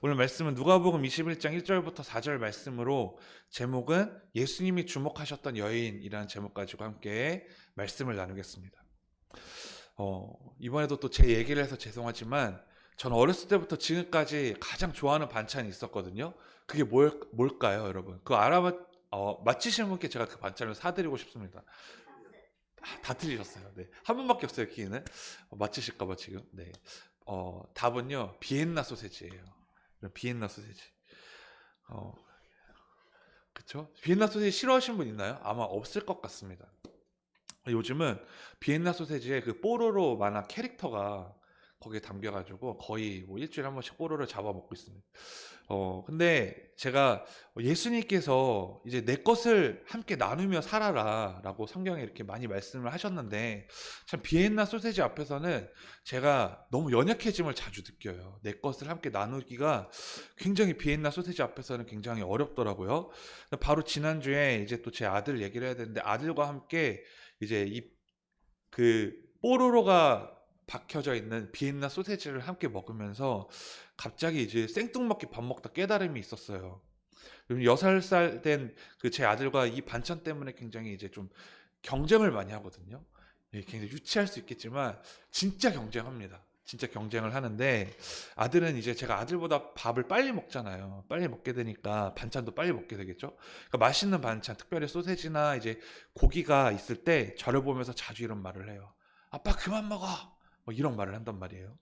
오늘 말씀은 누가복음 21장 1절부터 4절 말씀으로 제목은 예수님이 주목하셨던 여인이라는 제목 가지고 함께 말씀을 나누겠습니다. 이번에도 또 제 얘기를 해서 죄송하지만 저는 어렸을 때부터 지금까지 가장 좋아하는 반찬이 있었거든요. 그게 뭘까요, 여러분? 그거 맞히시는 분께 제가 그 반찬을 사드리고 싶습니다. 다 틀리셨어요. 네. 한 분밖에 없어요, 기회는. 맞히실까봐 지금. 네. 답은요, 비엔나 소세지예요. 비엔나 소세지. 그쵸? 비엔나 소세지 싫어하시는 분 있나요? 아마 없을 것 같습니다. 요즘은 비엔나 소세지에 그 뽀로로 만화 캐릭터가 거기에 담겨가지고 거의 뭐 일주일에 한 번씩 뽀로로 잡아먹고 있습니다. 근데 제가 예수님께서 이제 내 것을 함께 나누며 살아라 라고 성경에 이렇게 많이 말씀을 하셨는데, 참 비엔나 소세지 앞에서는 제가 너무 연약해짐을 자주 느껴요. 내 것을 함께 나누기가 굉장히 비엔나 소세지 앞에서는 굉장히 어렵더라고요. 바로 지난주에 이제 또 제 아들 얘기를 해야 되는데, 아들과 함께 이제 그 뽀로로가 박혀져 있는 비엔나 소세지를 함께 먹으면서 갑자기 이제 생뚱맞게 밥 먹다 깨달음이 있었어요. 6살 된 그 제 아들과 이 반찬 때문에 굉장히 이제 좀 경쟁을 많이 하거든요. 예, 굉장히 유치할 수 있겠지만 진짜 경쟁합니다. 진짜 경쟁을 하는데, 아들은 이제 제가 아들보다 밥을 빨리 먹잖아요. 빨리 먹게 되니까 반찬도 빨리 먹게 되겠죠. 그러니까 맛있는 반찬, 특별히 소세지나 이제 고기가 있을 때 저를 보면서 자주 이런 말을 해요. 아빠 그만 먹어. 뭐 이런 말을 한단 말이에요.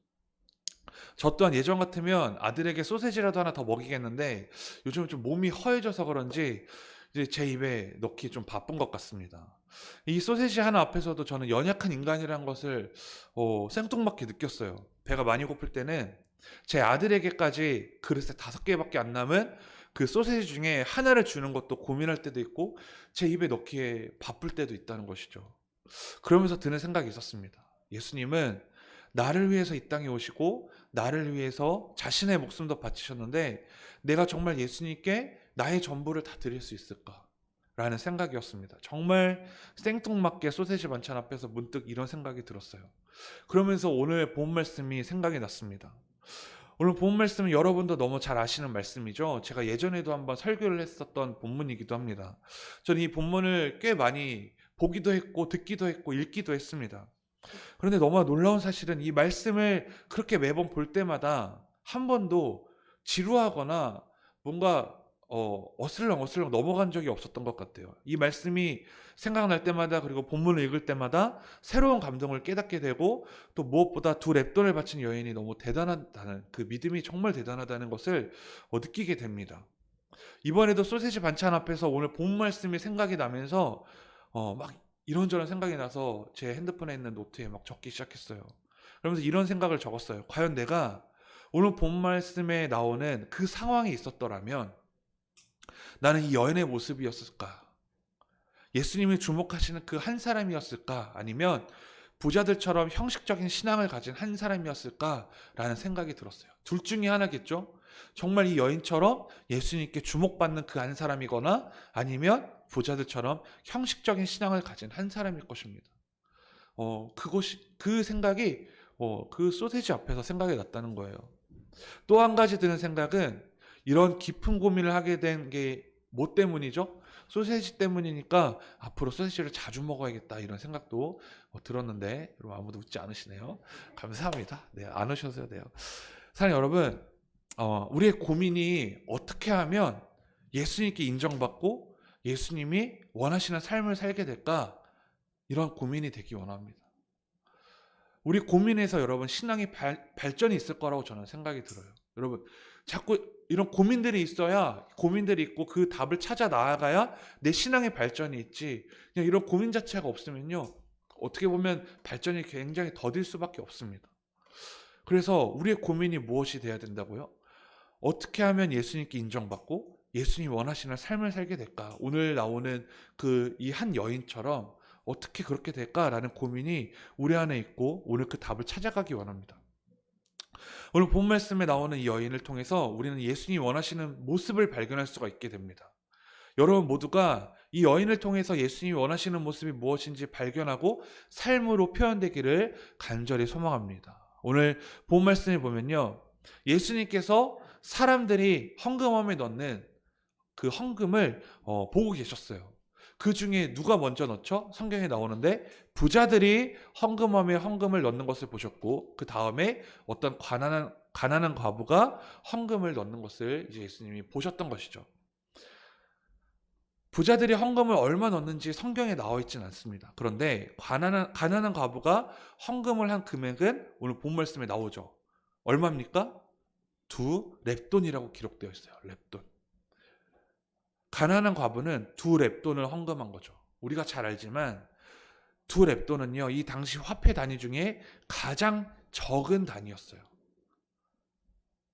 저 또한 예전 같으면 아들에게 소세지라도 하나 더 먹이겠는데, 요즘은 좀 몸이 허해져서 그런지 이제 제 입에 넣기 좀 바쁜 것 같습니다. 이 소세지 하나 앞에서도 저는 연약한 인간이라는 것을 생뚱맞게 느꼈어요. 배가 많이 고플 때는 제 아들에게까지 그릇에 5개밖에 안 남은 그 소세지 중에 하나를 주는 것도 고민할 때도 있고, 제 입에 넣기에 바쁠 때도 있다는 것이죠. 그러면서 드는 생각이 있었습니다. 예수님은 나를 위해서 이 땅에 오시고 나를 위해서 자신의 목숨도 바치셨는데, 내가 정말 예수님께 나의 전부를 다 드릴 수 있을까? 라는 생각이었습니다. 정말 생뚱맞게 소세지 반찬 앞에서 문득 이런 생각이 들었어요. 그러면서 오늘 본 말씀이 생각이 났습니다. 오늘 본 말씀은 여러분도 너무 잘 아시는 말씀이죠. 제가 예전에도 한번 설교를 했었던 본문이기도 합니다. 저는 이 본문을 꽤 많이 보기도 했고 듣기도 했고 읽기도 했습니다. 그런데 너무나 놀라운 사실은 이 말씀을 그렇게 매번 볼 때마다 한 번도 지루하거나 뭔가 어슬렁어슬렁 넘어간 적이 없었던 것 같아요. 이 말씀이 생각날 때마다, 그리고 본문을 읽을 때마다 새로운 감동을 깨닫게 되고, 또 무엇보다 두 랩돈을 바친 여인이 너무 대단하다는, 그 믿음이 정말 대단하다는 것을 느끼게 됩니다. 이번에도 소세지 반찬 앞에서 오늘 본 말씀이 생각이 나면서 막 이런저런 생각이 나서 제 핸드폰에 있는 노트에 막 적기 시작했어요. 그러면서 이런 생각을 적었어요. 과연 내가 오늘 본 말씀에 나오는 그 상황이 있었더라면 나는 이 여인의 모습이었을까? 예수님이 주목하시는 그 한 사람이었을까? 아니면 부자들처럼 형식적인 신앙을 가진 한 사람이었을까라는 생각이 들었어요. 둘 중에 하나겠죠? 정말 이 여인처럼 예수님께 주목받는 그 한 사람이거나, 아니면 부자들처럼 형식적인 신앙을 가진 한 사람일 것입니다. 그 생각이 그 소세지 앞에서 생각이 났다는 거예요. 또 한 가지 드는 생각은, 이런 깊은 고민을 하게 된 게 뭐 때문이죠? 소세지 때문이니까 앞으로 소세지를 자주 먹어야겠다, 이런 생각도 들었는데, 여러분 아무도 웃지 않으시네요. 감사합니다. 네, 안 웃으셔도 돼요. 사랑하는 여러분, 우리의 고민이 어떻게 하면 예수님께 인정받고 예수님이 원하시는 삶을 살게 될까, 이런 고민이 되기 원합니다. 우리 고민에서 여러분 신앙의 발전이 있을 거라고 저는 생각이 들어요. 여러분 자꾸 이런 고민들이 있어야, 고민들이 있고 그 답을 찾아 나아가야 내 신앙의 발전이 있지, 그냥 이런 고민 자체가 없으면요, 어떻게 보면 발전이 굉장히 더딜 수밖에 없습니다. 그래서 우리의 고민이 무엇이 돼야 된다고요? 어떻게 하면 예수님께 인정받고 예수님이 원하시는 삶을 살게 될까? 오늘 나오는 그 이 한 여인처럼 어떻게 그렇게 될까라는 고민이 우리 안에 있고, 오늘 그 답을 찾아가기 원합니다. 오늘 본 말씀에 나오는 이 여인을 통해서 우리는 예수님이 원하시는 모습을 발견할 수가 있게 됩니다. 여러분 모두가 이 여인을 통해서 예수님이 원하시는 모습이 무엇인지 발견하고 삶으로 표현되기를 간절히 소망합니다. 오늘 본 말씀을 보면요, 예수님께서 사람들이 헌금함에 넣는 그 헌금을 보고 계셨어요. 그 중에 누가 먼저 넣죠? 성경에 나오는데 부자들이 헌금함에 헌금을 넣는 것을 보셨고, 그 다음에 어떤 가난한 과부가 헌금을 넣는 것을 이제 예수님이 보셨던 것이죠. 부자들이 헌금을 얼마 넣는지 성경에 나와 있지는 않습니다. 그런데 가난한 과부가 헌금을 한 금액은 오늘 본 말씀에 나오죠. 얼마입니까? 2렙돈이라고 기록되어 있어요. 렙돈. 가난한 과부는 2렙돈을 헌금한 거죠. 우리가 잘 알지만 2렙돈은요, 이 당시 화폐 단위 중에 가장 적은 단위였어요.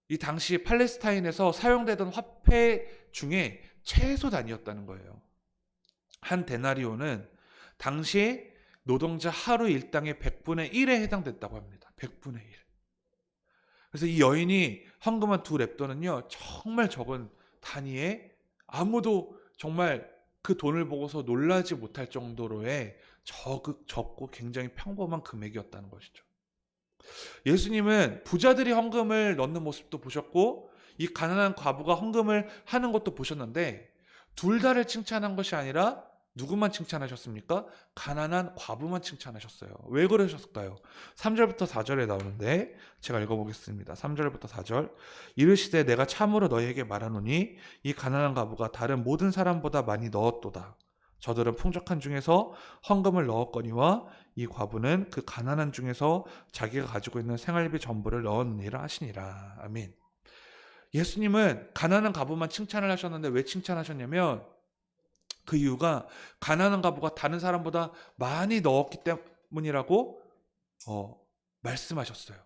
이 당시 팔레스타인에서 사용되던 화폐 중에 최소 단위였다는 거예요. 한 데나리오는 당시 노동자 하루 일당의 100분의 1에 해당됐다고 합니다. 100분의 1. 그래서 이 여인이 헌금한 2렙돈은요, 정말 적은 단위에 아무도 정말 그 돈을 보고서 놀라지 못할 정도로의 적고 굉장히 평범한 금액이었다는 것이죠. 예수님은 부자들이 헌금을 넣는 모습도 보셨고, 이 가난한 과부가 헌금을 하는 것도 보셨는데, 둘 다를 칭찬한 것이 아니라 누구만 칭찬하셨습니까? 가난한 과부만 칭찬하셨어요. 왜 그러셨을까요? 3절부터 4절에 나오는데 제가 읽어보겠습니다. 3절부터 4절. 이르시되 내가 참으로 너희에게 말하노니 이 가난한 과부가 다른 모든 사람보다 많이 넣었도다. 저들은 풍족한 중에서 헌금을 넣었거니와 이 과부는 그 가난한 중에서 자기가 가지고 있는 생활비 전부를 넣었느니라 하시니라. 아멘. 예수님은 가난한 과부만 칭찬을 하셨는데 왜 칭찬하셨냐면, 그 이유가 가난한 과부가 다른 사람보다 많이 넣었기 때문이라고 말씀하셨어요.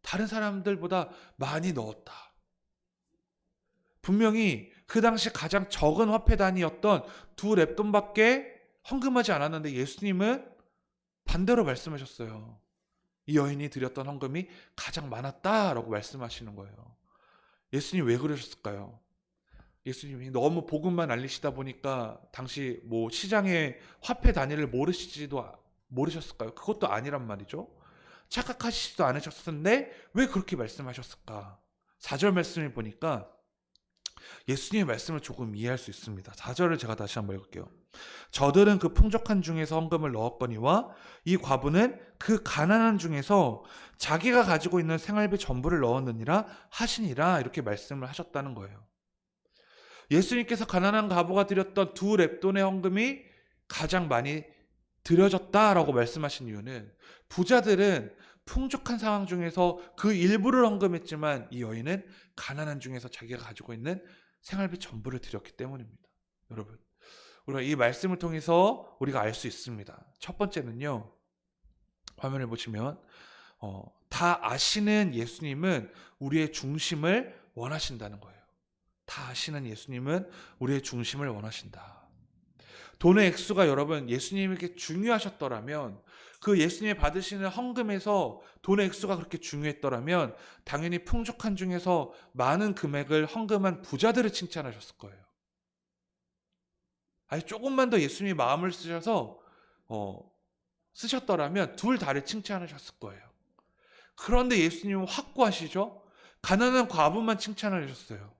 다른 사람들보다 많이 넣었다. 분명히 그 당시 가장 적은 화폐 단위였던 2렙돈밖에 헌금하지 않았는데 예수님은 반대로 말씀하셨어요. 이 여인이 드렸던 헌금이 가장 많았다라고 말씀하시는 거예요. 예수님 왜 그러셨을까요? 예수님이 너무 복음만 알리시다 보니까 당시 뭐 시장의 화폐 단위를 모르셨을까요? 그것도 아니란 말이죠. 착각하시지도 않으셨을 텐데 왜 그렇게 말씀하셨을까? 4절 말씀을 보니까 예수님의 말씀을 조금 이해할 수 있습니다. 4절을 제가 다시 한번 읽을게요. 저들은 그 풍족한 중에서 헌금을 넣었거니와 이 과부는 그 가난한 중에서 자기가 가지고 있는 생활비 전부를 넣었느니라 하시니라, 이렇게 말씀을 하셨다는 거예요. 예수님께서 가난한 과부가 드렸던 2렙돈의 헌금이 가장 많이 드려졌다라고 말씀하신 이유는, 부자들은 풍족한 상황 중에서 그 일부를 헌금했지만 이 여인은 가난한 중에서 자기가 가지고 있는 생활비 전부를 드렸기 때문입니다. 여러분, 우리가 이 말씀을 통해서 우리가 알 수 있습니다. 첫 번째는요, 화면을 보시면 다 아시는 예수님은 우리의 중심을 원하신다는 거예요. 다 아시는 예수님은 우리의 중심을 원하신다. 돈의 액수가 여러분 예수님에게 중요하셨더라면, 그 예수님이 받으시는 헌금에서 돈의 액수가 그렇게 중요했더라면 당연히 풍족한 중에서 많은 금액을 헌금한 부자들을 칭찬하셨을 거예요. 아니, 조금만 더 예수님이 마음을 쓰셨더라면 둘 다를 칭찬하셨을 거예요. 그런데 예수님은 확고하시죠? 가난한 과부만 칭찬하셨어요.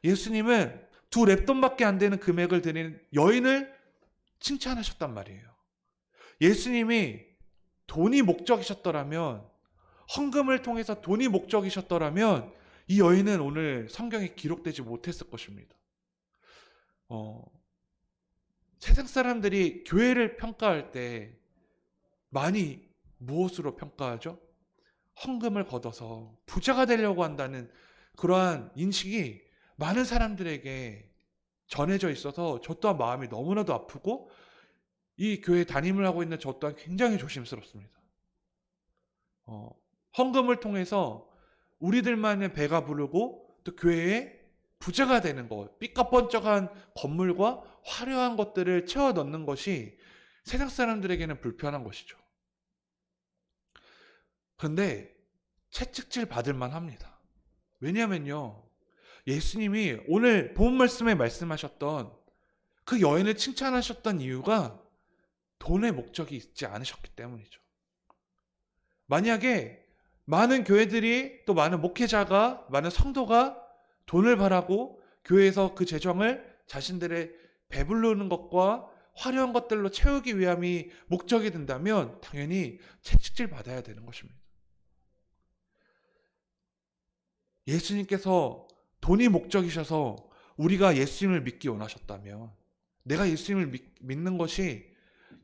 예수님은 2렙돈밖에 안 되는 금액을 드리는 여인을 칭찬하셨단 말이에요. 예수님이 돈이 목적이셨더라면, 헌금을 통해서 돈이 목적이셨더라면 이 여인은 오늘 성경에 기록되지 못했을 것입니다. 세상 사람들이 교회를 평가할 때 많이 무엇으로 평가하죠? 헌금을 걷어서 부자가 되려고 한다는 그러한 인식이 많은 사람들에게 전해져 있어서 저 또한 마음이 너무나도 아프고 이 교회 담임을 하고 있는 저 또한 굉장히 조심스럽습니다. 헌금을 통해서 우리들만의 배가 부르고 또 교회에 부자가 되는 것, 삐까뻔쩍한 건물과 화려한 것들을 채워 넣는 것이 세상 사람들에게는 불편한 것이죠. 그런데 채찍질 받을 만합니다. 왜냐하면요, 예수님이 오늘 본 말씀에 말씀하셨던 그 여인을 칭찬하셨던 이유가 돈의 목적이 있지 않으셨기 때문이죠. 만약에 많은 교회들이 또 많은 목회자가 많은 성도가 돈을 바라고 교회에서 그 재정을 자신들의 배부르는 것과 화려한 것들로 채우기 위함이 목적이 된다면 당연히 채찍질 받아야 되는 것입니다. 예수님께서 돈이 목적이셔서 우리가 예수님을 믿기 원하셨다면, 내가 예수님을 믿는 것이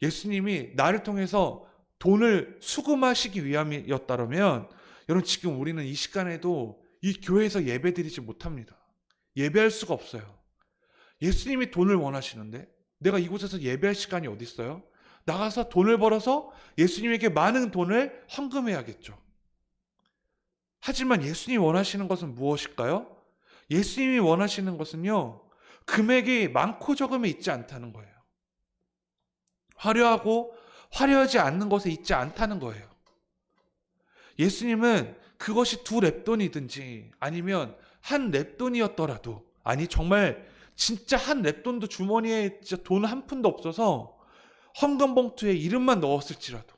예수님이 나를 통해서 돈을 수금하시기 위함이었다면, 여러분 지금 우리는 이 시간에도 이 교회에서 예배드리지 못합니다. 예배할 수가 없어요. 예수님이 돈을 원하시는데 내가 이곳에서 예배할 시간이 어디 있어요? 나가서 돈을 벌어서 예수님에게 많은 돈을 헌금해야겠죠. 하지만 예수님이 원하시는 것은 무엇일까요? 예수님이 원하시는 것은요, 금액이 많고 적음에 있지 않다는 거예요. 화려하고 화려하지 않는 것에 있지 않다는 거예요. 예수님은 그것이 2 랩돈이든지 아니면 1 랩돈이었더라도, 아니 정말 진짜 1 랩돈도 주머니에 진짜 돈 1푼도 없어서 헌금 봉투에 이름만 넣었을지라도,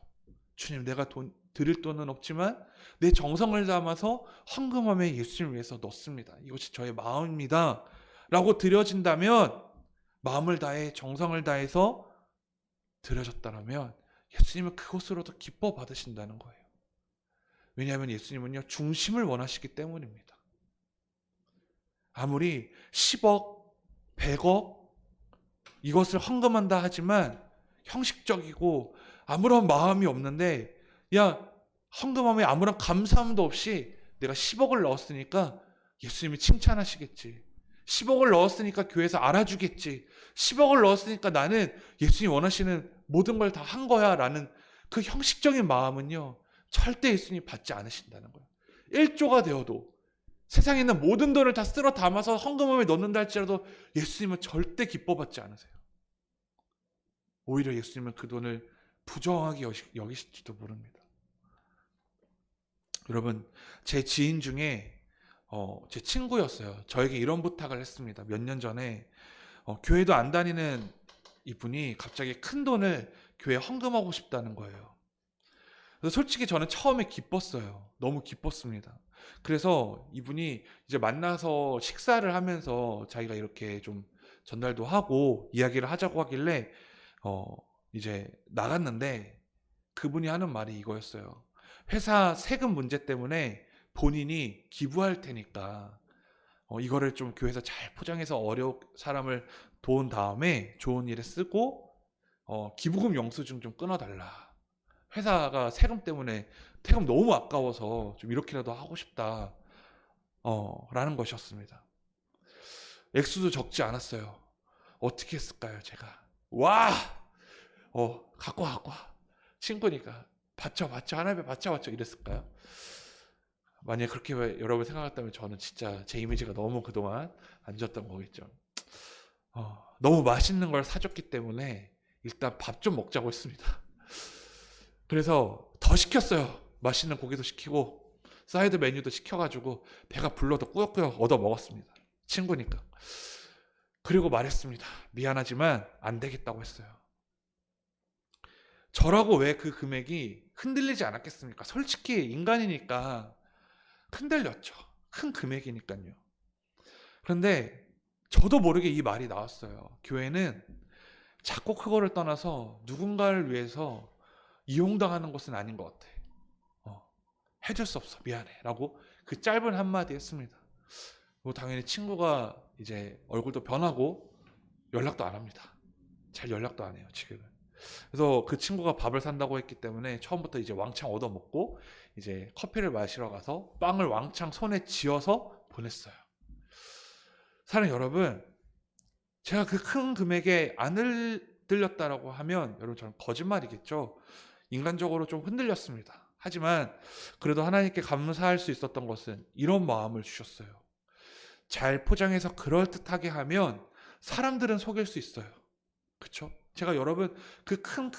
주님 내가 돈 드릴 돈은 없지만 내 정성을 담아서 헌금함에 예수님을 위해서 넣습니다. 이것이 저의 마음입니다. 라고 드려진다면, 마음을 다해 정성을 다해서 드려졌다면 예수님은 그것으로도 기뻐 받으신다는 거예요. 왜냐하면 예수님은요, 중심을 원하시기 때문입니다. 아무리 10억, 100억 이것을 헌금한다 하지만 형식적이고 아무런 마음이 없는데, 야 헌금함에 아무런 감사함도 없이 내가 10억을 넣었으니까 예수님이 칭찬하시겠지, 10억을 넣었으니까 교회에서 알아주겠지, 10억을 넣었으니까 나는 예수님이 원하시는 모든 걸 다 한 거야 라는 그 형식적인 마음은요, 절대 예수님이 받지 않으신다는 거예요. 1조가 되어도, 세상에 있는 모든 돈을 다 쓸어 담아서 헌금함에 넣는다 할지라도 예수님은 절대 기뻐받지 않으세요. 오히려 예수님은 그 돈을 부정하게 여기실지도 모릅니다. 여러분, 제 지인 중에 제 친구였어요. 저에게 이런 부탁을 했습니다. 몇 년 전에 교회도 안 다니는 이분이 갑자기 큰 돈을 교회에 헌금하고 싶다는 거예요. 그래서 솔직히 저는 처음에 기뻤어요. 너무 기뻤습니다. 그래서 이분이 이제 만나서 식사를 하면서 자기가 이렇게 좀 전달도 하고 이야기를 하자고 하길래 이제 나갔는데, 그분이 하는 말이 이거였어요. 회사 세금 문제 때문에 본인이 기부할 테니까 이거를 좀 교회에서 잘 포장해서 어려운 사람을 도운 다음에 좋은 일에 쓰고 기부금 영수증 좀 끊어달라. 회사가 세금 때문에 세금 너무 아까워서 좀 이렇게라도 하고 싶다 라는 것이었습니다. 액수도 적지 않았어요. 어떻게 했을까요? 제가 와 갖고 와 친구니까 받쳐 하나님에 받쳐 이랬을까요? 만약에 그렇게 여러분 생각했다면 저는 진짜 제 이미지가 너무 그동안 안 좋았던 거겠죠. 너무 맛있는 걸 사줬기 때문에 일단 밥 좀 먹자고 했습니다. 그래서 더 시켰어요. 맛있는 고기도 시키고 사이드 메뉴도 시켜가지고 배가 불러도 꾸역꾸역 얻어 먹었습니다. 친구니까. 그리고 말했습니다. 미안하지만 안 되겠다고 했어요. 저라고 왜 그 금액이 흔들리지 않았겠습니까? 솔직히 인간이니까 흔들렸죠. 큰 금액이니까요. 그런데 저도 모르게 이 말이 나왔어요. 교회는 작고 크고를 떠나서 누군가를 위해서 이용당하는 것은 아닌 것 같아. 해줄 수 없어. 미안해. 라고 그 짧은 한마디 했습니다. 그리고 당연히 친구가 이제 얼굴도 변하고 연락도 안 합니다. 잘 연락도 안 해요, 지금은. 그래서 그 친구가 밥을 산다고 했기 때문에 처음부터 이제 왕창 얻어먹고 이제 커피를 마시러 가서 빵을 왕창 손에 쥐어서 보냈어요. 사랑하는 여러분, 제가 그 큰 금액에 안 흔들렸다라고 하면 여러분 저는 거짓말이겠죠. 인간적으로 좀 흔들렸습니다. 하지만 그래도 하나님께 감사할 수 있었던 것은 이런 마음을 주셨어요. 잘 포장해서 그럴듯하게 하면 사람들은 속일 수 있어요. 그렇죠? 제가 여러분 그 큰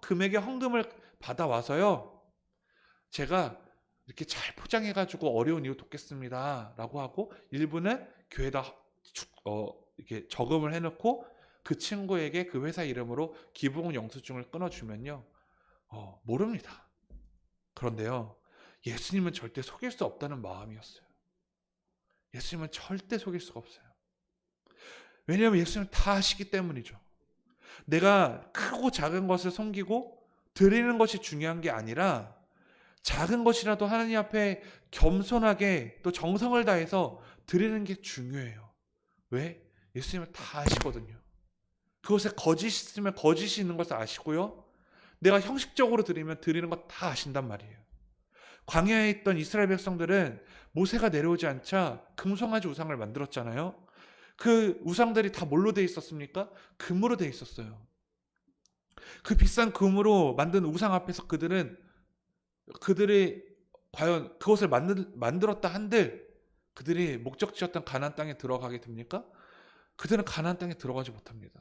금액의 헌금을 받아와서요, 제가 이렇게 잘 포장해가지고 어려운 이유 돕겠습니다 라고 하고 일부는 교회에다 이렇게 저금을 해놓고 그 친구에게 그 회사 이름으로 기부금 영수증을 끊어주면요 모릅니다. 그런데요, 예수님은 절대 속일 수 없다는 마음이었어요. 예수님은 절대 속일 수가 없어요. 왜냐하면 예수님은 다 아시기 때문이죠. 내가 크고 작은 것을 섬기고 드리는 것이 중요한 게 아니라 작은 것이라도 하나님 앞에 겸손하게 또 정성을 다해서 드리는 게 중요해요. 왜? 예수님은 다 아시거든요. 그것에 거짓이 있으면 거짓이 있는 것을 아시고요. 내가 형식적으로 드리면 드리는 것 다 아신단 말이에요. 광야에 있던 이스라엘 백성들은 모세가 내려오지 않자 금송아지 우상을 만들었잖아요. 그 우상들이 다 뭘로 돼 있었습니까? 금으로 돼 있었어요. 그 비싼 금으로 만든 우상 앞에서 그들이 과연 그것을 만들었다 한들 그들이 목적지였던 가나안 땅에 들어가게 됩니까? 그들은 가나안 땅에 들어가지 못합니다.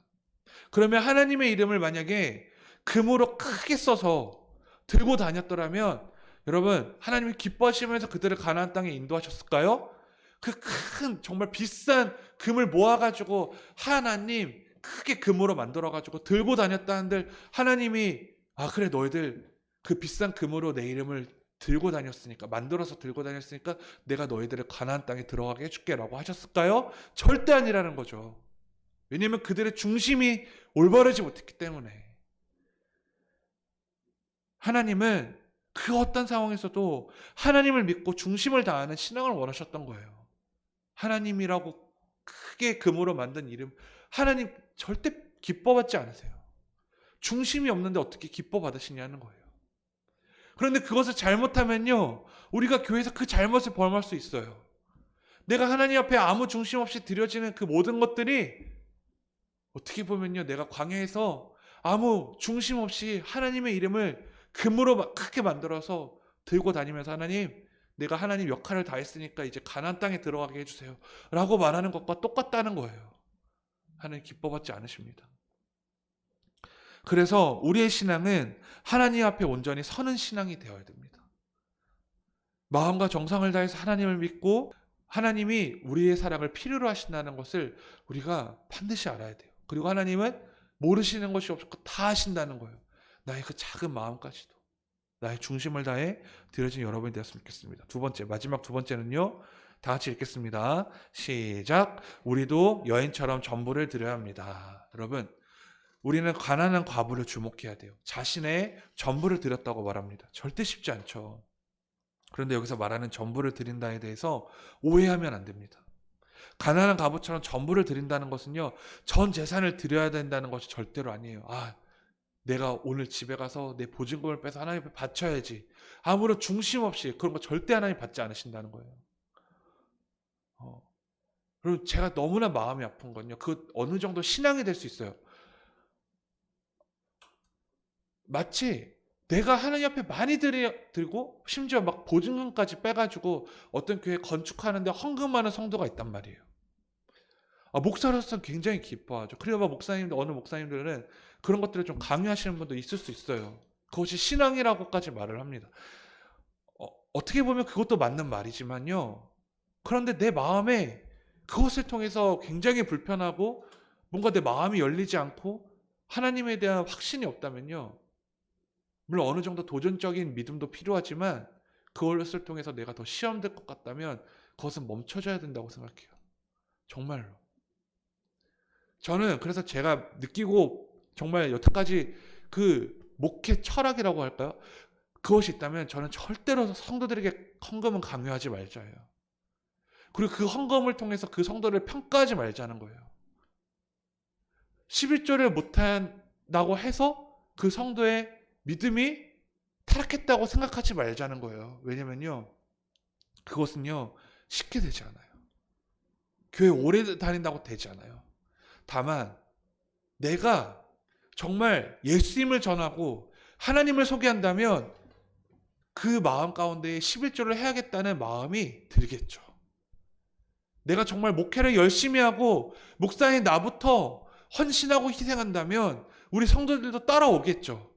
그러면 하나님의 이름을 만약에 금으로 크게 써서 들고 다녔더라면 여러분 하나님이 기뻐하시면서 그들을 가나안 땅에 인도하셨을까요? 그 큰 정말 비싼 금을 모아가지고 하나님 크게 금으로 만들어가지고 들고 다녔다 한들 하나님이 그래 너희들 그 비싼 금으로 내 이름을 들고 다녔으니까 만들어서 들고 다녔으니까 내가 너희들을 가나안 땅에 들어가게 해줄게 라고 하셨을까요? 절대 아니라는 거죠. 왜냐하면 그들의 중심이 올바르지 못했기 때문에. 하나님은 그 어떤 상황에서도 하나님을 믿고 중심을 다하는 신앙을 원하셨던 거예요. 하나님이라고 크게 금으로 만든 이름 하나님 절대 기뻐받지 않으세요. 중심이 없는데 어떻게 기뻐받으시냐는 거예요. 그런데 그것을 잘못하면요 우리가 교회에서 그 잘못을 범할 수 있어요. 내가 하나님 앞에 아무 중심 없이 드려지는 그 모든 것들이 어떻게 보면요 내가 광야에서 아무 중심 없이 하나님의 이름을 금으로 크게 만들어서 들고 다니면서 하나님 내가 하나님 역할을 다 했으니까 이제 가나안 땅에 들어가게 해주세요 라고 말하는 것과 똑같다는 거예요. 하나님 기뻐받지 않으십니다. 그래서 우리의 신앙은 하나님 앞에 온전히 서는 신앙이 되어야 됩니다. 마음과 정성을 다해서 하나님을 믿고 하나님이 우리의 사랑을 필요로 하신다는 것을 우리가 반드시 알아야 돼요. 그리고 하나님은 모르시는 것이 없고 다 하신다는 거예요. 나의 그 작은 마음까지도 나의 중심을 다해 드려진 여러분이 되었으면 좋겠습니다. 마지막 두 번째는요. 다 같이 읽겠습니다. 시작. 우리도 여인처럼 전부를 드려야 합니다. 여러분, 우리는 가난한 과부를 주목해야 돼요. 자신의 전부를 드렸다고 말합니다. 절대 쉽지 않죠. 그런데 여기서 말하는 전부를 드린다에 대해서 오해하면 안 됩니다. 가난한 과부처럼 전부를 드린다는 것은요. 전 재산을 드려야 된다는 것이 절대로 아니에요. 내가 오늘 집에 가서 내 보증금을 빼서 하나님 앞에 바쳐야지. 아무런 중심 없이 그런 거 절대 하나님 받지 않으신다는 거예요. 그리고 제가 너무나 마음이 아픈 건요. 그 어느 정도 신앙이 될 수 있어요. 마치 내가 하나님 앞에 많이 들고 심지어 막 보증금까지 빼가지고 어떤 교회 건축하는데 헌금하는 성도가 있단 말이에요. 목사로서는 굉장히 기뻐하죠. 그리고 어느 목사님들은 그런 것들을 좀 강요하시는 분도 있을 수 있어요. 그것이 신앙이라고까지 말을 합니다. 어떻게 보면 그것도 맞는 말이지만요. 그런데 내 마음에 그것을 통해서 굉장히 불편하고 뭔가 내 마음이 열리지 않고 하나님에 대한 확신이 없다면요. 물론 어느 정도 도전적인 믿음도 필요하지만 그것을 통해서 내가 더 시험될 것 같다면 그것은 멈춰줘야 된다고 생각해요. 정말로. 저는 그래서 제가 느끼고 정말 여태까지 그 목회 철학이라고 할까요? 그것이 있다면 저는 절대로 성도들에게 헌금은 강요하지 말자예요. 그리고 그 헌금을 통해서 그 성도를 평가하지 말자는 거예요. 11조를 못한다고 해서 그 성도의 믿음이 타락했다고 생각하지 말자는 거예요. 왜냐면요. 그것은요. 쉽게 되지 않아요. 교회 오래 다닌다고 되지 않아요. 다만 내가 정말 예수님을 전하고 하나님을 소개한다면 그 마음 가운데 11조를 해야겠다는 마음이 들겠죠. 내가 정말 목회를 열심히 하고 목사인 나부터 헌신하고 희생한다면 우리 성도들도 따라오겠죠.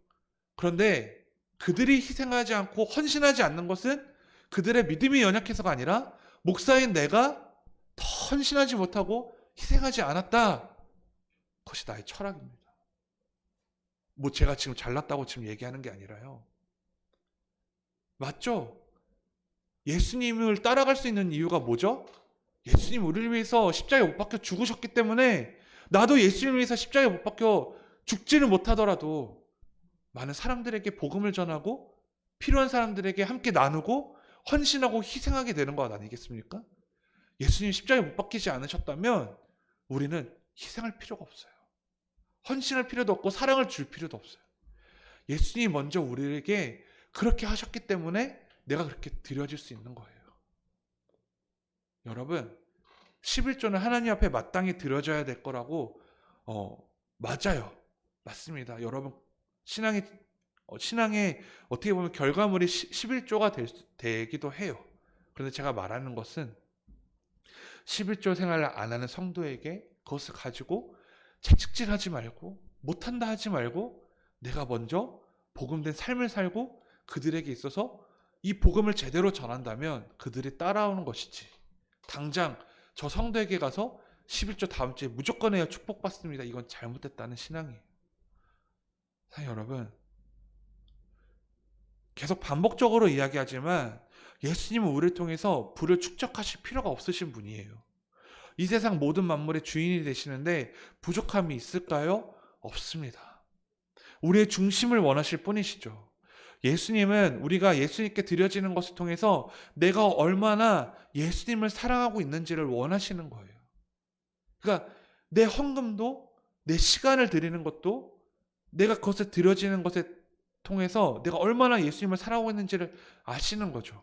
그런데 그들이 희생하지 않고 헌신하지 않는 것은 그들의 믿음이 연약해서가 아니라 목사인 내가 더 헌신하지 못하고 희생하지 않았다. 그것이 나의 철학입니다. 제가 지금 잘났다고 지금 얘기하는 게 아니라요. 맞죠? 예수님을 따라갈 수 있는 이유가 뭐죠? 예수님 우리를 위해서 십자가에 못 박혀 죽으셨기 때문에 나도 예수님을 위해서 십자가에 못 박혀 죽지는 못하더라도 많은 사람들에게 복음을 전하고 필요한 사람들에게 함께 나누고 헌신하고 희생하게 되는 것 아니겠습니까? 예수님 십자가에 못 박히지 않으셨다면 우리는 희생할 필요가 없어요. 헌신할 필요도 없고 사랑을 줄 필요도 없어요. 예수님이 먼저 우리에게 그렇게 하셨기 때문에 내가 그렇게 드려질 수 있는 거예요. 여러분, 11조는 하나님 앞에 마땅히 드려져야 될 거라고 맞아요. 맞습니다. 여러분, 신앙의 어떻게 보면 결과물이 11조가 되기도 해요. 그런데 제가 말하는 것은 11조 생활을 안 하는 성도에게 그것을 가지고 채찍질하지 말고 못한다 하지 말고 내가 먼저 복음된 삶을 살고 그들에게 있어서 이 복음을 제대로 전한다면 그들이 따라오는 것이지, 당장 저 성도에게 가서 11조 다음 주에 무조건 해야 축복받습니다, 이건 잘못됐다는 신앙이에요. 여러분, 계속 반복적으로 이야기하지만 예수님은 우리를 통해서 부를 축적하실 필요가 없으신 분이에요. 이 세상 모든 만물의 주인이 되시는데 부족함이 있을까요? 없습니다. 우리의 중심을 원하실 뿐이시죠. 예수님은 우리가 예수님께 드려지는 것을 통해서 내가 얼마나 예수님을 사랑하고 있는지를 원하시는 거예요. 그러니까 내 헌금도, 내 시간을 드리는 것도 내가 그것을 드려지는 것에 통해서 내가 얼마나 예수님을 사랑하고 있는지를 아시는 거죠.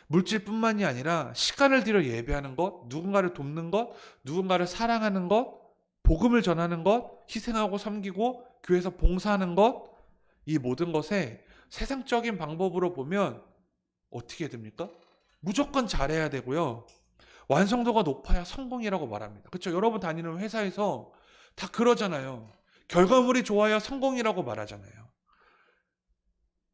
물질뿐만이 아니라 시간을 들여 예배하는 것, 누군가를 돕는 것, 누군가를 사랑하는 것, 복음을 전하는 것, 희생하고 섬기고 교회에서 봉사하는 것, 이 모든 것에 세상적인 방법으로 보면 어떻게 됩니까? 무조건 잘해야 되고요. 완성도가 높아야 성공이라고 말합니다. 그렇죠? 여러분 다니는 회사에서 다 그러잖아요. 결과물이 좋아야 성공이라고 말하잖아요.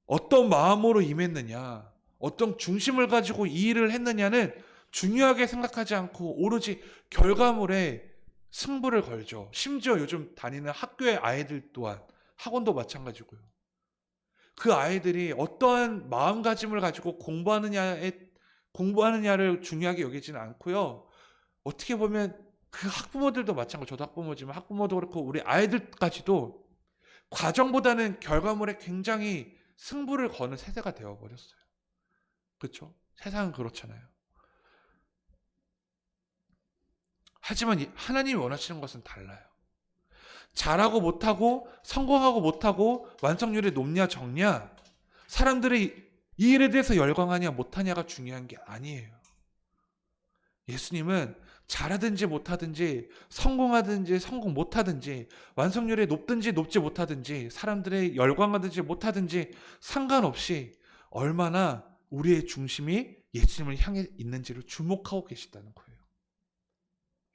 어떤 마음으로 임했느냐, 어떤 중심을 가지고 이 일을 했느냐는 중요하게 생각하지 않고 오로지 결과물에 승부를 걸죠. 심지어 요즘 다니는 학교의 아이들 또한, 학원도 마찬가지고요. 그 아이들이 어떠한 마음가짐을 가지고 공부하느냐를 중요하게 여기지는 않고요. 어떻게 보면 그 학부모들도 마찬가지고, 저도 학부모지만 학부모도 그렇고 우리 아이들까지도 과정보다는 결과물에 굉장히 승부를 거는 세대가 되어버렸어요. 그렇죠? 세상은 그렇잖아요. 하지만 하나님이 원하시는 것은 달라요. 잘하고 못하고 성공하고 못하고 완성률이 높냐 적냐, 사람들이 이 일에 대해서 열광하냐 못하냐가 중요한 게 아니에요. 예수님은 잘하든지 못하든지 성공하든지 성공 못하든지 완성률이 높든지 높지 못하든지 사람들의 열광하든지 못하든지 상관없이 얼마나 우리의 중심이 예수님을 향해 있는지를 주목하고 계시다는 거예요.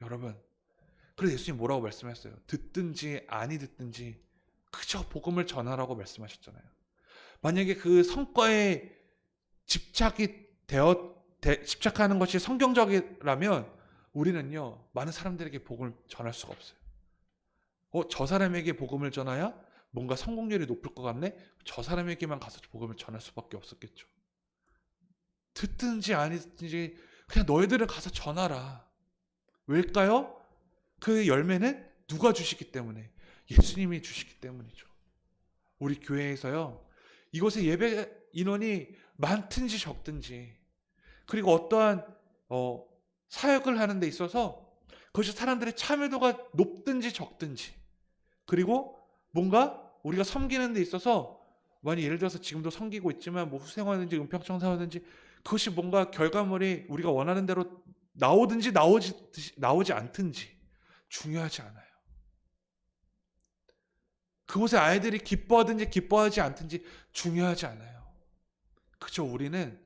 여러분, 그래서 예수님 뭐라고 말씀하셨어요? 듣든지 아니 듣든지 그저 복음을 전하라고 말씀하셨잖아요. 만약에 그 성과에 집착하는 것이 성경적이라면 우리는요, 많은 사람들에게 복음을 전할 수가 없어요. 저 사람에게 복음을 전해야 뭔가 성공률이 높을 것 같네? 저 사람에게만 가서 복음을 전할 수밖에 없었겠죠. 듣든지 아니 듣든지 그냥 너희들은 가서 전하라. 왜일까요? 그 열매는 누가 주시기 때문에? 예수님이 주시기 때문이죠. 우리 교회에서요, 이곳에 예배 인원이 많든지 적든지, 그리고 어떠한 사역을 하는 데 있어서 그것이 사람들의 참여도가 높든지 적든지, 그리고 뭔가 우리가 섬기는 데 있어서 만약 예를 들어서 지금도 섬기고 있지만 뭐 후생하든지 은평청사하든지 그것이 뭔가 결과물이 우리가 원하는 대로 나오든지 나오지 않든지 중요하지 않아요. 그곳에 아이들이 기뻐하든지 기뻐하지 않든지 중요하지 않아요. 그저 우리는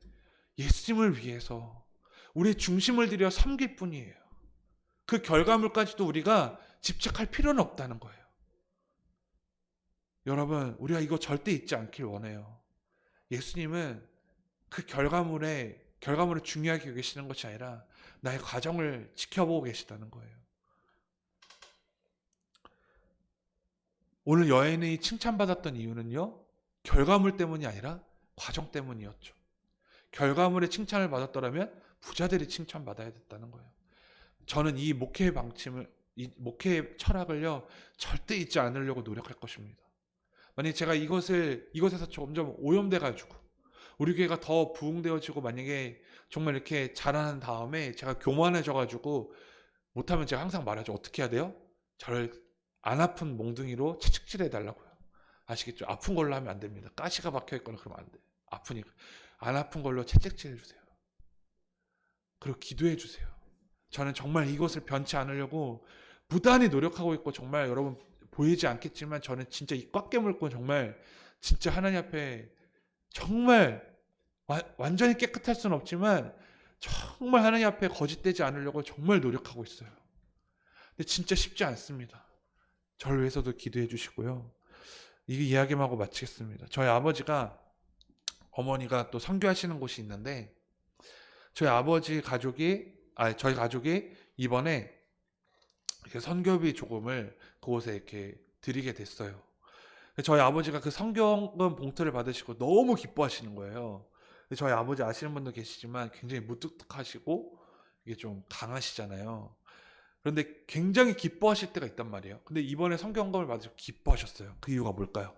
예수님을 위해서 우리의 중심을 들여 섬길 뿐이에요. 그 결과물까지도 우리가 집착할 필요는 없다는 거예요. 여러분, 우리가 이거 절대 잊지 않길 원해요. 예수님은 그 결과물을 중요하게 여기시는 것이 아니라 나의 과정을 지켜보고 계시다는 거예요. 오늘 여인이 칭찬받았던 이유는요, 결과물 때문이 아니라 과정 때문이었죠. 결과물의 칭찬을 받았더라면 부자들이 칭찬받아야 됐다는 거예요. 저는 이 목회의 방침을, 이 목회의 철학을요, 절대 잊지 않으려고 노력할 것입니다. 만약에 제가 이것에서 점점 오염돼가지고 우리 교회가 더 부흥되어지고 만약에 정말 이렇게 자라는 다음에 제가 교만해져가지고 못하면 제가 항상 말하죠. 어떻게 해야 돼요? 저를 안 아픈 몽둥이로 채찍질해 달라고요. 아시겠죠? 아픈 걸로 하면 안 됩니다. 가시가 박혀 있거나 그러면 안 돼요. 아프니까. 안 아픈 걸로 채찍질해 주세요. 그리고 기도해 주세요. 저는 정말 이것을 변치 않으려고 무단히 노력하고 있고, 정말 여러분 보이지 않겠지만 저는 진짜 이 꽉 깨물고 정말 진짜 하나님 앞에 정말 완전히 깨끗할 수는 없지만 정말 하나님 앞에 거짓되지 않으려고 정말 노력하고 있어요. 근데 진짜 쉽지 않습니다. 저를 위해서도 기도해 주시고요. 이 이야기만 하고 마치겠습니다. 저희 아버지가, 어머니가 또 선교하시는 곳이 있는데 저희 가족이 이번에 이렇게 선교비 조금을 그곳에 이렇게 드리게 됐어요. 저희 아버지가 그 선교금 봉투를 받으시고 너무 기뻐하시는 거예요. 저희 아버지 아시는 분도 계시지만 굉장히 무뚝뚝하시고 이게 좀 강하시잖아요. 그런데 굉장히 기뻐하실 때가 있단 말이에요. 근데 이번에 선교헌금을 받으시고 기뻐하셨어요. 그 이유가 뭘까요?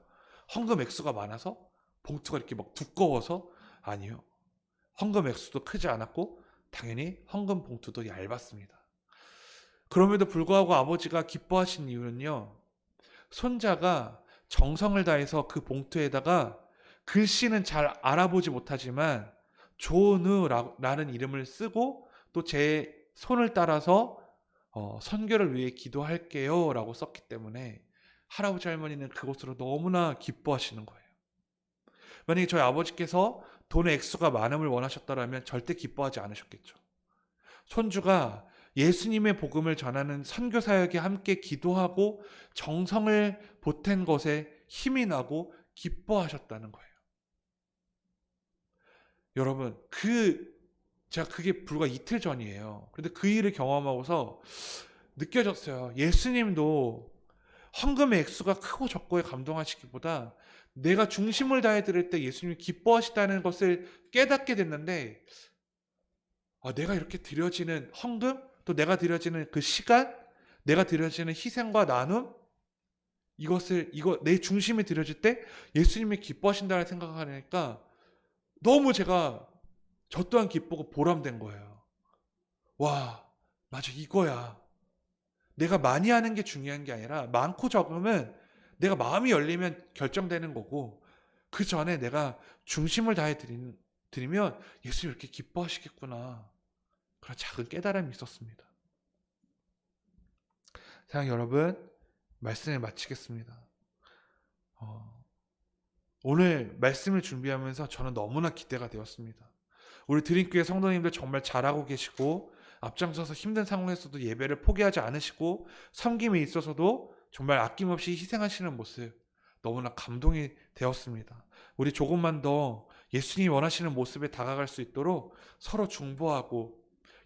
헌금 액수가 많아서? 봉투가 이렇게 막 두꺼워서? 아니요. 헌금 액수도 크지 않았고 당연히 헌금 봉투도 얇았습니다. 그럼에도 불구하고 아버지가 기뻐하신 이유는요, 손자가 정성을 다해서 그 봉투에다가 글씨는 잘 알아보지 못하지만 조은우라는 이름을 쓰고 또 제 손을 따라서 선교를 위해 기도할게요 라고 썼기 때문에 할아버지 할머니는 그것으로 너무나 기뻐하시는 거예요. 만약에 저희 아버지께서 돈의 액수가 많음을 원하셨다면 절대 기뻐하지 않으셨겠죠. 손주가 예수님의 복음을 전하는 선교 사역에 함께 기도하고 정성을 보탠 것에 힘이 나고 기뻐하셨다는 거예요. 여러분, 제가 그게 불과 이틀 전이에요. 그런데 그 일을 경험하고서 느껴졌어요. 예수님도 헌금의 액수가 크고 적고에 감동하시기보다 내가 중심을 다해 드릴 때 예수님이 기뻐하시다는 것을 깨닫게 됐는데, 내가 이렇게 드려지는 헌금, 또 내가 드려지는 그 시간, 내가 드려지는 희생과 나눔, 내 중심에 드려질 때 예수님이 기뻐하신다는 생각을 하니까 너무 저 또한 기쁘고 보람된 거예요. 와, 맞아, 이거야. 내가 많이 하는 게 중요한 게 아니라 많고 적으면 내가 마음이 열리면 결정되는 거고, 그 전에 내가 중심을 다해 드리면 예수님이 이렇게 기뻐하시겠구나, 그런 작은 깨달음이 있었습니다. 사랑 여러분, 말씀을 마치겠습니다. 오늘 말씀을 준비하면서 저는 너무나 기대가 되었습니다. 우리 드림교회 성도님들 정말 잘하고 계시고, 앞장서서 힘든 상황에서도 예배를 포기하지 않으시고 섬김에 있어서도 정말 아낌없이 희생하시는 모습 너무나 감동이 되었습니다. 우리 조금만 더 예수님이 원하시는 모습에 다가갈 수 있도록 서로 중보하고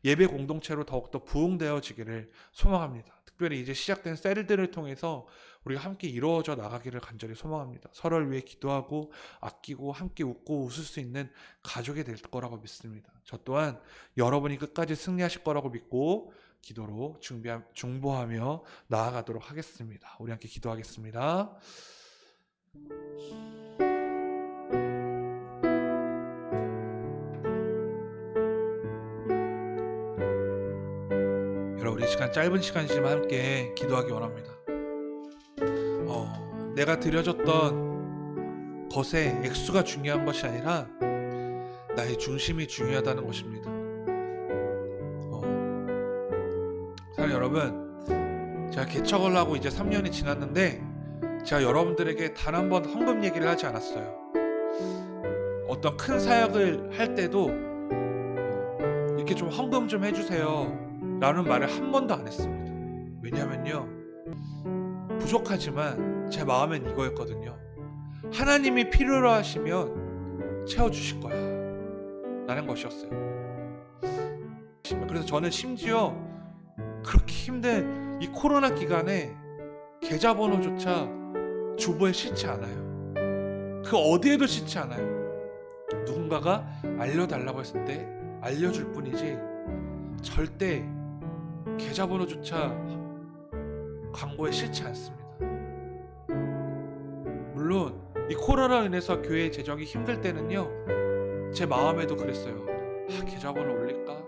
예배 공동체로 더욱더 부흥되어지기를 소망합니다. 특별히 이제 시작된 셀들을 통해서 우리가 함께 이루어져 나가기를 간절히 소망합니다. 서로를 위해 기도하고 아끼고 함께 웃고 웃을 수 있는 가족이 될 거라고 믿습니다. 저 또한 여러분이 끝까지 승리하실 거라고 믿고 기도로 중보하며 나아가도록 하겠습니다. 우리 함께 기도하겠습니다. 여러분, 이 시간 짧은 시간이지만 함께 기도하기 원합니다. 내가 드려졌던 것의 액수가 중요한 것이 아니라 나의 중심이 중요하다는 것입니다. 사랑 여러분, 제가 개척을 하고 이제 3년이 지났는데 제가 여러분들에게 단 한 번 헌금 얘기를 하지 않았어요. 어떤 큰 사역을 할 때도 이렇게 좀 헌금 좀 해주세요 라는 말을 한 번도 안 했습니다. 왜냐면요, 부족하지만 제 마음엔 이거였거든요. 하나님이 필요로 하시면 채워주실 거야 라는 것이었어요. 그래서 저는 심지어 그렇게 힘든 이 코로나 기간에 계좌번호조차 주부에 싫지 않아요. 그 어디에도 싫지 않아요. 누군가가 알려달라고 했을 때 알려줄 뿐이지 절대 계좌번호조차 광고에 싫지 않습니다. 물론 이 코로나로 인해서 교회 재정이 힘들 때는요, 제 마음에도 그랬어요. 계좌번호 올릴까?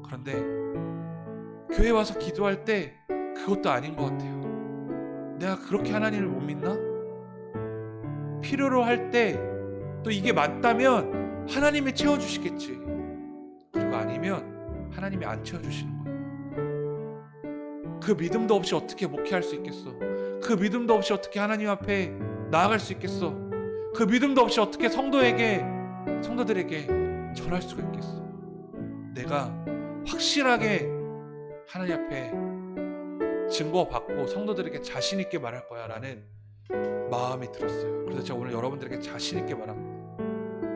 그런데 교회 와서 기도할 때 그것도 아닌 것 같아요. 내가 그렇게 하나님을 못 믿나? 필요로 할 때 또 이게 맞다면 하나님이 채워주시겠지. 그리고 아니면 하나님이 안 채워주시는 거예요. 그 믿음도 없이 어떻게 목회할 수 있겠어? 그 믿음도 없이 어떻게 하나님 앞에 나아갈 수 있겠어? 그 믿음도 없이 어떻게 성도들에게 전할 수가 있겠어? 내가 확실하게 하나님 앞에 증거받고 성도들에게 자신 있게 말할 거야 라는 마음이 들었어요. 그래서 제가 오늘 여러분들에게 자신 있게 말합니다.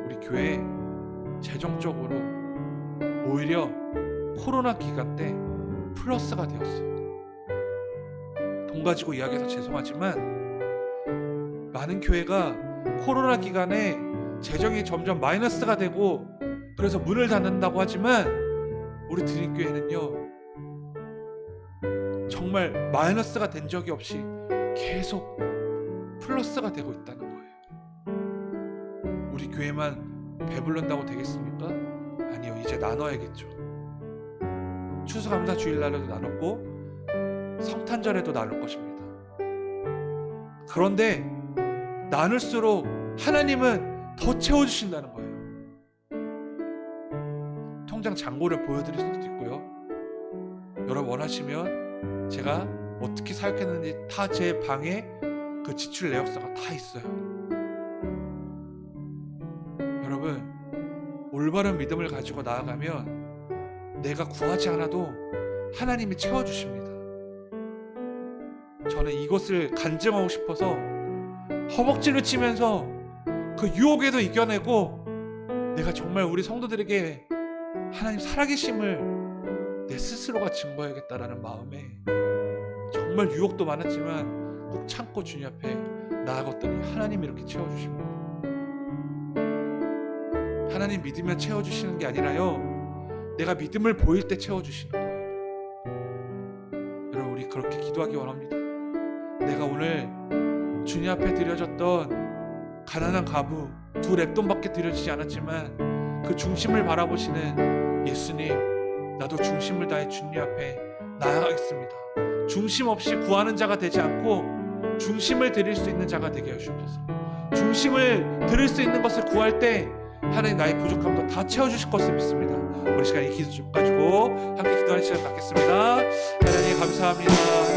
우리 교회 재정적으로 오히려 코로나 기간 때 플러스가 되었어요. 돈 가지고 이야기해서 죄송하지만 많은 교회가 코로나 기간에 재정이 점점 마이너스가 되고 그래서 문을 닫는다고 하지만 우리 드림교회는요, 정말 마이너스가 된 적이 없이 계속 플러스가 되고 있다는 거예요. 우리 교회만 배부른다고 되겠습니까? 아니요, 이제 나눠야겠죠. 추수감사 주일날에도 나눴고 성탄절에도 나눌 것입니다. 그런데 나눌수록 하나님은 더 채워주신다는 거예요. 통장 잔고를 보여드릴 수도 있고요. 여러분 원하시면 제가 어떻게 사역했는지 다 제 방에 그 지출 내역서가 다 있어요. 여러분, 올바른 믿음을 가지고 나아가면 내가 구하지 않아도 하나님이 채워주십니다. 저는 이것을 간증하고 싶어서 허벅지를 치면서 그 유혹에도 이겨내고 내가 정말 우리 성도들에게 하나님 살아계심을 내 스스로가 증거해야겠다라는 마음에 정말 유혹도 많았지만 꼭 참고 주님 앞에 나아갔더니 하나님이 이렇게 채워주십니다. 하나님 믿으면 채워주시는 게 아니라요, 내가 믿음을 보일 때 채워주시는 거예요. 여러분, 우리 그렇게 기도하기 원합니다. 내가 오늘 주님 앞에 드려졌던 가난한 과부 2랩돈밖에 드려지지 않았지만 그 중심을 바라보시는 예수님, 나도 중심을 다해 주님 앞에 나아가겠습니다. 중심 없이 구하는 자가 되지 않고 중심을 드릴 수 있는 자가 되게 해주옵소서. 중심을 드릴 수 있는 것을 구할 때 하나님 나의 부족함도 다 채워주실 것을 믿습니다. 우리 시간 이 기도 좀 가지고 함께 기도하는 시간 갖겠습니다. 하나님 감사합니다.